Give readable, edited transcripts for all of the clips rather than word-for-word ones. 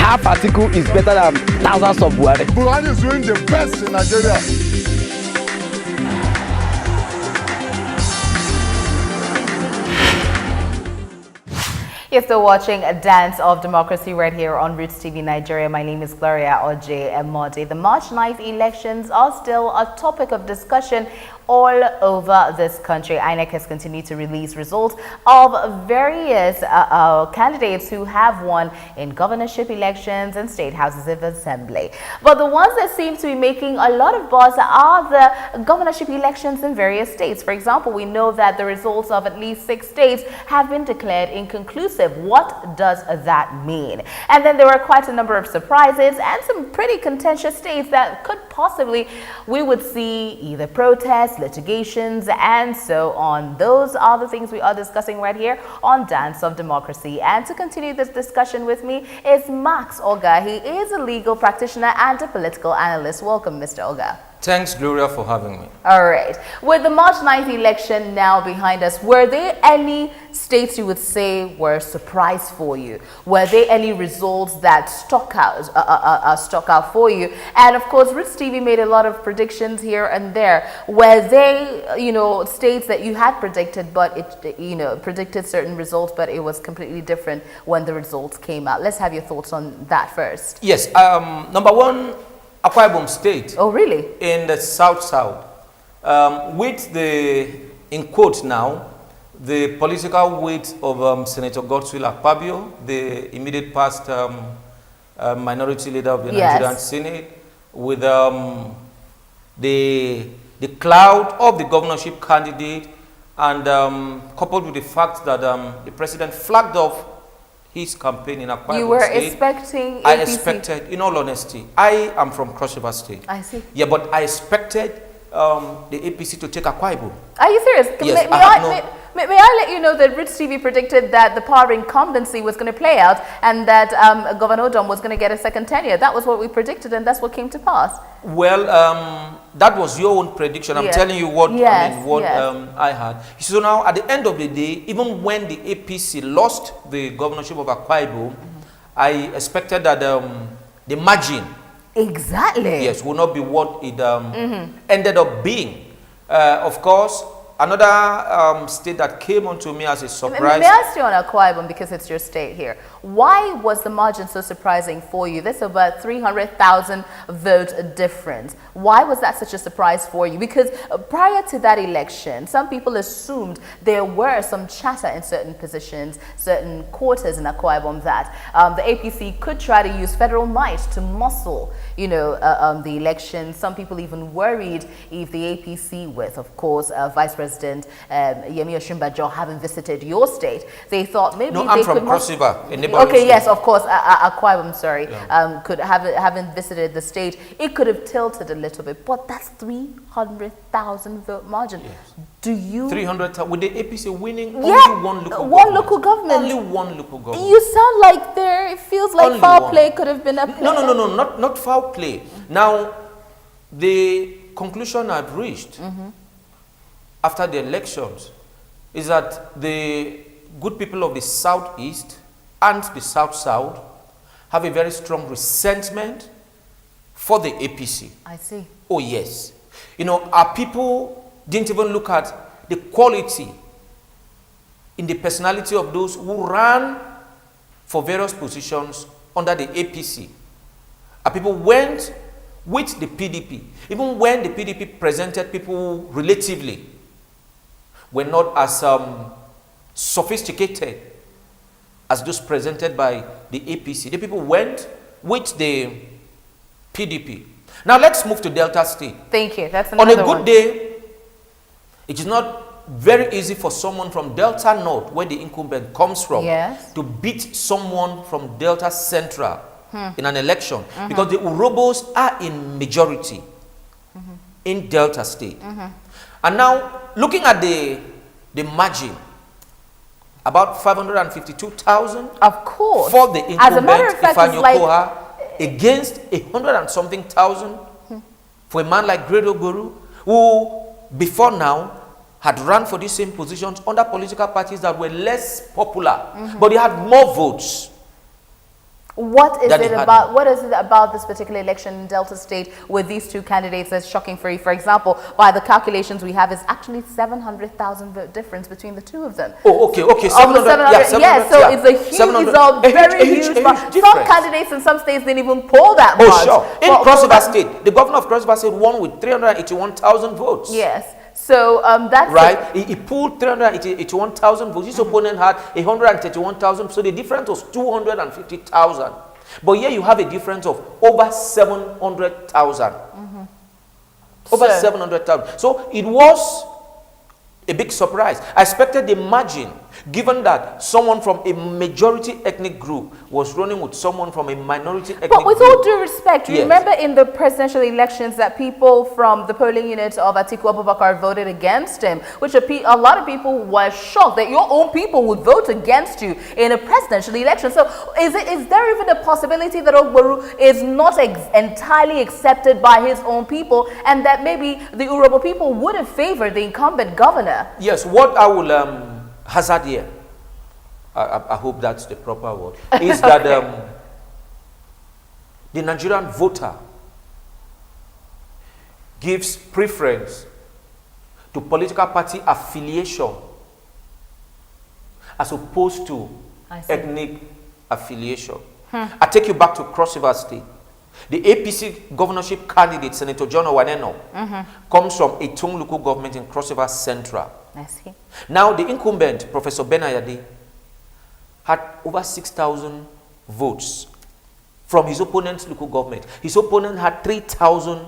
half article is better than thousands of Buhari. Buhari is doing the best in Nigeria. You're still watching A Dance of Democracy right here on Rootstv Nigeria. My name is Gloria Oje Emode. The March 9th elections are still a topic of discussion all over this country. INEC has continued to release results of various candidates who have won in governorship elections and state houses of assembly. But the ones that seem to be making a lot of buzz are the governorship elections in various states. For example, we know that the results of at least 6 states have been declared inconclusive. What does that mean? And then there were quite a number of surprises and some pretty contentious states that could possibly, we would see either protests, litigations, and so on. Those are the things we are discussing right here on Dance of Democracy. And to continue this discussion with me is Max Oga. He is a legal practitioner and a political analyst. Welcome, Mr. Oga. Thanks, Gloria, for having me. All right. With the March 9th election now behind us, were there any states you would say were a surprise for you? Were there any results that stuck out for you? And of course, Rootstv made a lot of predictions here and there. Were they, states that you had predicted, but it, predicted certain results, but it was completely different when the results came out? Let's have your thoughts on that first. Yes. Number one, Akwa Ibom State. Oh, really? In the south. With the, in quotes now, the political weight of Senator Godswill Akpabio, the immediate past minority leader of the Nigerian Senate, with the cloud of the governorship candidate, and coupled with the fact that the president flagged off his campaign in Akwa Ibom State. You were expecting APC? I expected, in all honesty, I am from Cross River State. I see. Yeah, but I expected the APC to take Akwa Ibom. Are you serious? Yes, May I let you know that Rootstv predicted that the power incumbency was going to play out and that Governor Odom was going to get a second tenure. That was what we predicted, and that's what came to pass. Well, that was your own prediction. I'm telling you what I had. So now, at the end of the day, even when the APC lost the governorship of Akwa Ibom, I expected that the margin, yes, will not be what it ended up being. Of course, another state that came onto me as a surprise. May I ask you on Akwa Ibom, because it's your state here, why was the margin so surprising for you? There's about 300,000 vote difference. Why was that such a surprise for you? Because prior to that election, some people assumed there were some chatter in certain positions, certain quarters in Akwa Ibom that the APC could try to use federal might to muscle, the election. Some people even worried if the APC, with, of course, Vice President Yemi Osinbajo having visited your state, they thought maybe no, they I'm from could Cross River. Okay, yes, of course, Akwa Ibom, sorry, could haven't visited the state. It could have tilted a little bit, but that's 300,000 vote margin. Yes. Do you 300,000 with the APC winning only one local government? Only one local government. You sound like it feels like Only foul one. play could have been a play. No, not foul play. Now, the conclusion I've reached after the elections is that the good people of the southeast and the south have a very strong resentment for the APC. I see. Oh, yes. Our people didn't even look at the quality in the personality of those who ran for various positions under the APC. Our people went with the PDP, even when the PDP presented people who relatively were not as sophisticated as those presented by the APC. The people went with the PDP. Now let's move to Delta State. Thank you. That's another On a good day, it is not very easy for someone from Delta North, where the incumbent comes from, to beat someone from Delta Central in an election, because the Urobos are in majority in Delta State. And now, looking at the margin, about 552,000 of course for the incumbent, as a matter of fact, Ifeanyi against 100 and something thousand for a man like Gredo Guru, who before now had run for these same positions under political parties that were less popular, but he had more votes. What is it about? What is it about this particular election in Delta State with these two candidates that's shocking for you? For example, by the calculations we have, is actually 700,000 vote difference between the two of them. Oh, okay. 700, yeah, so it's a very huge difference. Some candidates in some states didn't even poll that much. Oh, sure. In Cross River State, the governor of Cross River State won with 381,000 votes. Yes. So that's right. He pulled 381,000 votes. His opponent had 131,000. So the difference was 250,000. But here you have a difference of over 700,000. Over 700,000. So it was a big surprise. I expected the margin, given that someone from a majority ethnic group was running with someone from a minority ethnic group. But with all due respect, you remember in the presidential elections that people from the polling unit of Atiku Abubakar voted against him, which a lot of people were shocked that your own people would vote against you in a presidential election. So is there even a possibility that Ogboru is not entirely accepted by his own people, and that maybe the Urhobo people would have favored the incumbent governor? Yes, what I will hazard here, I hope that's the proper word, is that the Nigerian voter gives preference to political party affiliation as opposed to ethnic affiliation. I take you back to Cross River State. The APC governorship candidate, Senator John Owaneno, comes from a Tung local government in Cross River Central. I see. Now, the incumbent, Professor Benayade, had over 6,000 votes from his opponent's local government. His opponent had 3,000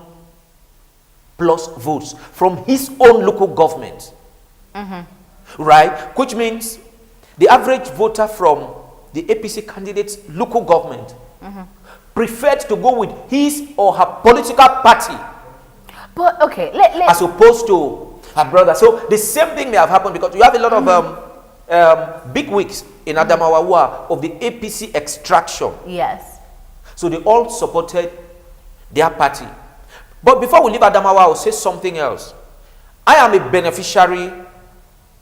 plus votes from his own local government. Right? Which means the average voter from the APC candidate's local government preferred to go with his or her political party. But okay, as opposed to her brother. So the same thing may have happened, because you have a lot of big wigs in Adamawa who are of the APC extraction. Yes. So they all supported their party. But before we leave Adamawa, I'll say something else. I am a beneficiary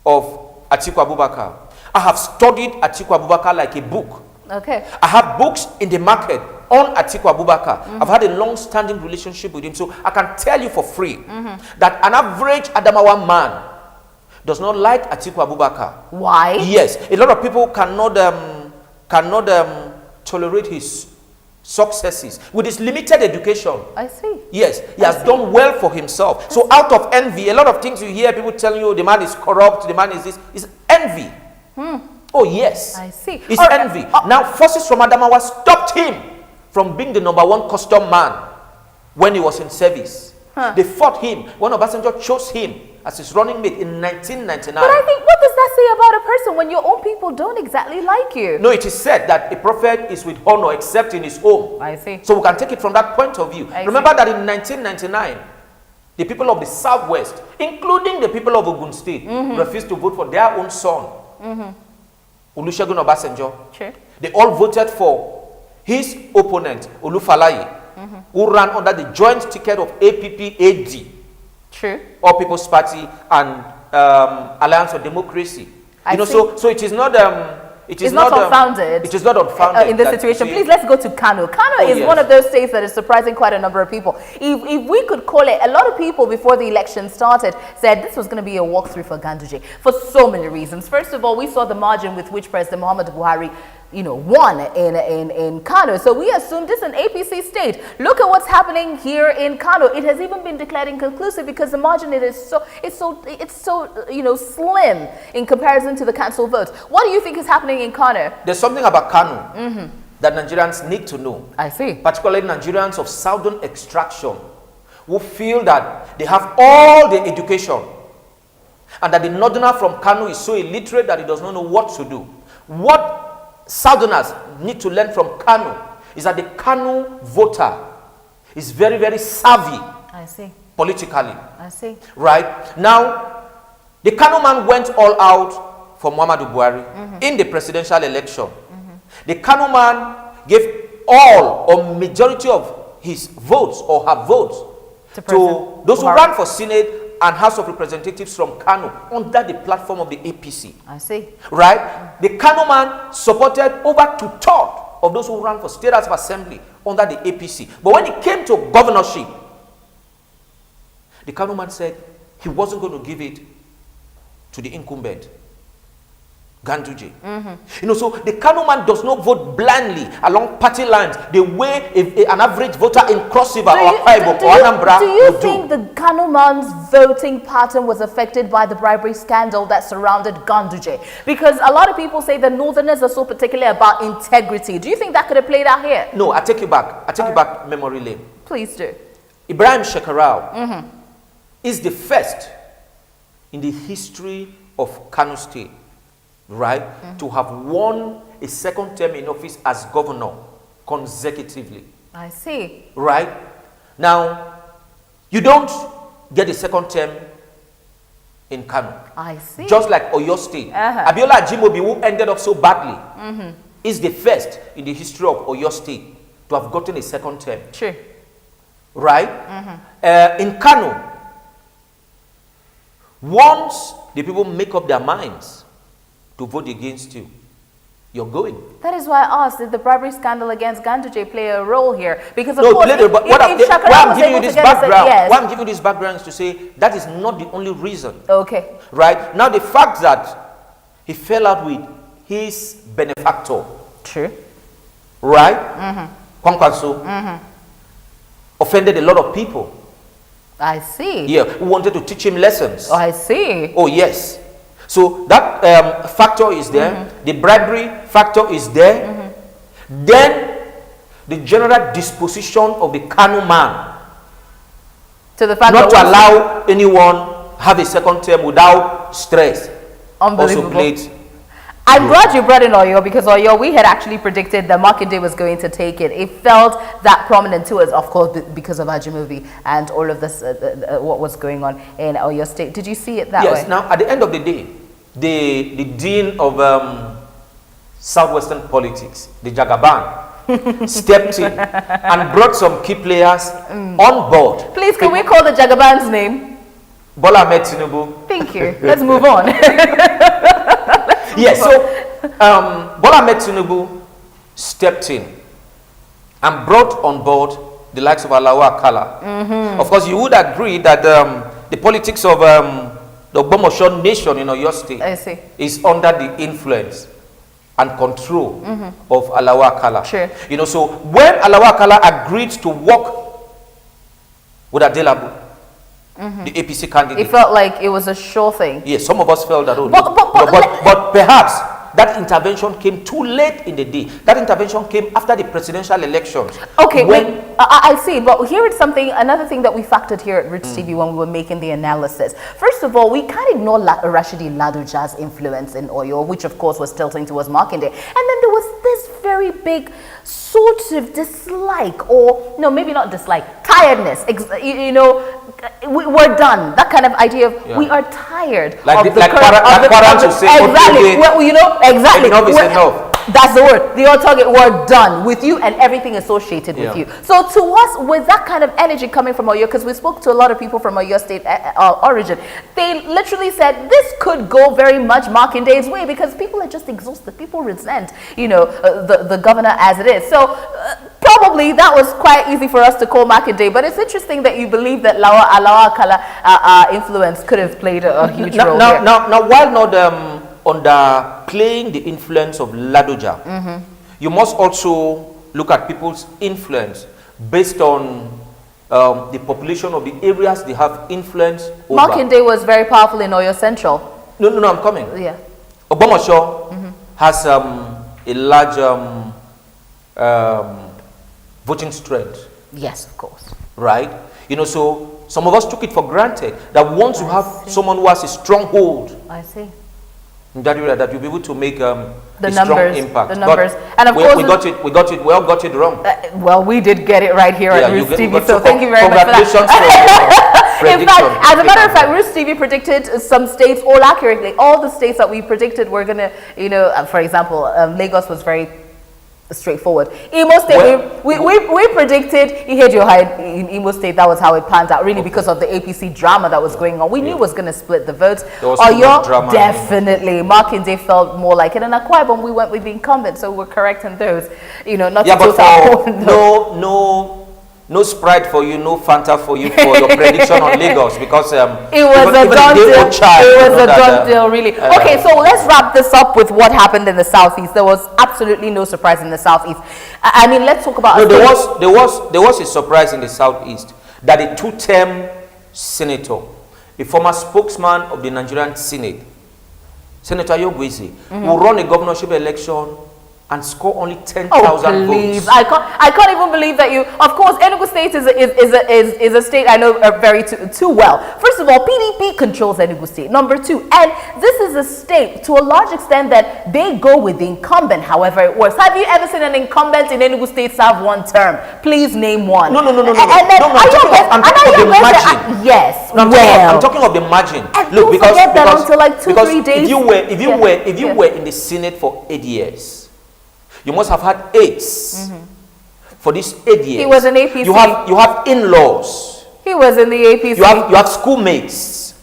of Atiku Abubakar. I have studied Atiku Abubakar like a book. Okay. I have books in the market on Atiku Abubakar. I've had a long-standing relationship with him, so I can tell you for free that an average Adamawa man does not like Atiku Abubakar. Why? Yes, a lot of people cannot tolerate his successes with his limited education. I see. Yes, he has done well for himself. So out of envy, a lot of things you hear people telling you, the man is corrupt, the man is this, is envy. Oh yes, I see. It's envy. Now forces from Adamawa stopped him from being the #1 custom man when he was in service. They fought him when Obasanjo chose him as his running mate in 1999. But I think, what does that say about a person when your own people don't exactly like you? No, it is said that a prophet is with honor except in his home. I see. So we can take it from that point of view. Remember that in 1999, the people of the Southwest, including the people of Ogun State, refused to vote for their own son, Olusegun Obasanjo. True. They all voted for his opponent, Olufalaye, who ran under the joint ticket of APP-AD. True. All People's Party and Alliance for Democracy. So it is not it's not unfounded. It is not unfounded in this situation. Please, let's go to Kano. Kano is one of those states that is surprising quite a number of people. If we could call it, a lot of people before the election started said this was going to be a walkthrough for Ganduje for so many reasons. First of all, we saw the margin with which President Muhammadu Buhari won in Kano. So we assumed this is an APC state. Look at what's happening here in Kano. It has even been declared inconclusive because the margin it's so slim in comparison to the council votes. What do you think is happening in Kano? There's something about Kano that Nigerians need to know. I see. Particularly Nigerians of southern extraction who feel that they have all the education and that the northerner from Kano is so illiterate that he does not know what to do. What Southerners need to learn from Kano is that the Kano voter is very, very savvy. I see. Politically. I see. Right? Now, the Kano man went all out for Muhammadu Buhari in the presidential election. The Kano man gave all or majority of his votes or her votes to those who ran for Senate and House of Representatives from Kano under the platform of the APC. I see. Right? The Kano man supported over 2/3 of those who ran for State House of Assembly under the APC. But when it came to governorship, the Kano man said he wasn't going to give it to the incumbent, Ganduje. You know, so the Kano man does not vote blindly along party lines the way an average voter in Cross River or Akwa or Anambra do you think the Kano man's voting pattern was affected by the bribery scandal that surrounded Ganduje? Because a lot of people say the Northerners are so particular about integrity. Do you think that could have played out here? No, I take you back. I take you back memory lane. Please do. Ibrahim Shekarau is the first in the history of Kano State, right, to have won a second term in office as governor consecutively. I see. Right? Now, you don't get a second term in Kano. I see. Just like Oyo State. Abiola Ajimobi, who ended up so badly, is the first in the history of Oyo State to have gotten a second term. True. Right? In Kano, once the people make up their minds to vote against you, you're going. That is why I asked, did the bribery scandal against Ganduje play a role here? Because of no, course, why I'm giving you this background, why I'm giving you this background is to say that is not the only reason. Okay. Right? Now the fact that he fell out with his benefactor. True. Right? Kwankwaso offended a lot of people. I see. Yeah, who wanted to teach him lessons. Oh, I see. Oh, yes. So that factor is there. The bribery factor is there. Then the general disposition of the Kano man to the fact not to allow anyone have a second term without stress. Unbelievable. Also played. I'm glad you brought in Oyo, because Oyo, we had actually predicted that Makinde was going to take it. It felt that prominent to us, of course, because of Ajimobi and all of this, what was going on in Oyo State. Did you see it that way? Yes. Now, at the end of the day, the dean of Southwestern politics, the Jagaban, stepped in and brought some key players on board. Please, can we call the Jagaban's name? Bola Ahmed Tinubu. Thank you. Let's move on. Yes, so Bola Ahmed Tinubu stepped in and brought on board the likes of Alawa Akala. Of course, you would agree that the politics of the Ogbomosho nation in Oyo State is under the influence and control of Alawa Akala. Sure. You know, so when Alawa Akala agreed to work with Adelabu, the APC candidate, it felt like it was a sure thing. Yes, some of us felt that. But perhaps that intervention came too late in the day. That intervention came after the presidential elections. Okay, I see. But here is another thing that we factored here at Rootstv when we were making the analysis. First of all, we can't ignore Rashidi Ladoja's influence in Oyo, which of course was tilting towards Makinde. And then there was this very big sort of dislike, or no, maybe not dislike, tiredness. You know, we're done. That kind of idea of we are tired. Like of Kwara to say, exactly. Well, you know, exactly. Enough is enough. That's the word. The old target, we're done with you and everything associated with you. So to us, with that kind of energy coming from Oyo, because we spoke to a lot of people from Oyo State origin, they literally said this could go very much Makinde's way because people are just exhausted. People resent, you know, the governor as it is. So probably that was quite easy for us to call Makinde. But it's interesting that you believe that Alawa Akala influence could have played a huge role here. Now, while not underplaying the influence of Ladoja, you must also look at people's influence based on the population of the areas they have influence over. Makinde was very powerful in Oyo Central. No, I'm coming. Yeah. Ogbomosho has a large voting strength. Yes, of course. Right? You know, so some of us took it for granted that once you have someone who has a stronghold, I see. that you'll be able to make a numbers, strong impact. The numbers. But and of course, we all got it wrong. Well, we did get it right here at Rootstv, so thank you very much for that. In fact, as a matter of fact, Rootstv predicted some states all accurately. All the states that we predicted were going to, you know, for example, Lagos was very straightforward. Imo State, we predicted he had your hide in Imo State. That was how it panned out, really, because of the APC drama that was going on. We knew it was going to split the votes. Oyo, definitely. Makinde felt more like it. And Akwa Ibom, we went with the incumbent, so we're correct in those. You know, not no Sprite for you, no Fanta for you for your prediction on Lagos, because it was a done deal. It was a done deal, really. Okay, so let's wrap this up with what happened in the Southeast. There was absolutely no surprise in the Southeast. I mean, let's talk about. No, there was a surprise in the Southeast that a two-term senator, a former spokesman of the Nigerian Senate, Senator Yogwezi, will run a governorship election and score only 10,000 votes. I can't even believe that you. Of course, Enugu State is a state I know very too well. First of all, PDP controls Enugu State. Number two, and this is a state to a large extent that they go with the incumbent. However it works. Have you ever seen an incumbent in Enugu State serve one term? Please name one. No. I'm talking of the margin. And look, because until like 2-3 days. If you were in the Senate for 8 years. You must have had aides for these 8 years. He was an APC. You have in-laws. He was in the APC. You have schoolmates.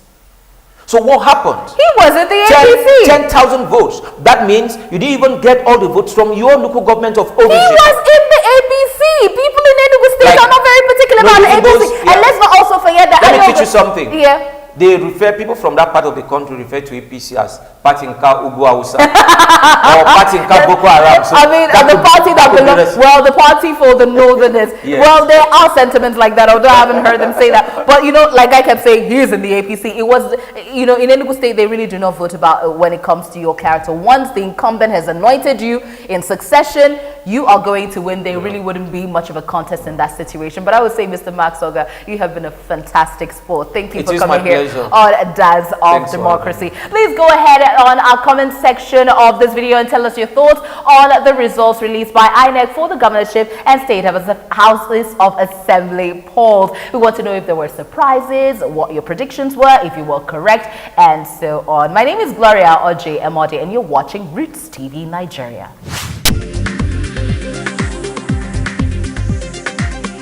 So what happened? He was in the APC. 10,000 votes. That means you didn't even get all the votes from your local government of origin. He was in the APC. People in Enugu State are not very particular about the APC. And let's not also forget that. Let me teach you something. Yeah. They refer, people from that part of the country refer to APC as Patinka Ugu Hausa or Patinka Boko Haram. So I mean, the party that belongs, well, the party for the northerners. Yes. Well, there are sentiments like that, although I haven't heard them say that. But, you know, like I kept saying, he's in the APC. It was, you know, in Enugu State, they really do not vote about when it comes to your character. Once the incumbent has anointed you in succession, you are going to win. There really wouldn't be much of a contest in that situation. But I would say, Mr. Max Oga, you have been a fantastic sport. Thank you for coming here on Dance of Democracy. Please go ahead on our comment section of this video and tell us your thoughts on the results released by INEC for the governorship and state houses of assembly polls. We want to know if there were surprises, what your predictions were, if you were correct, and so on. My name is Gloria Oje Emode, and you're watching Roots TV Nigeria.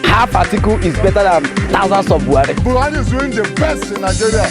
Half article is better than thousands of Buhari. Buhari is doing the best in Nigeria.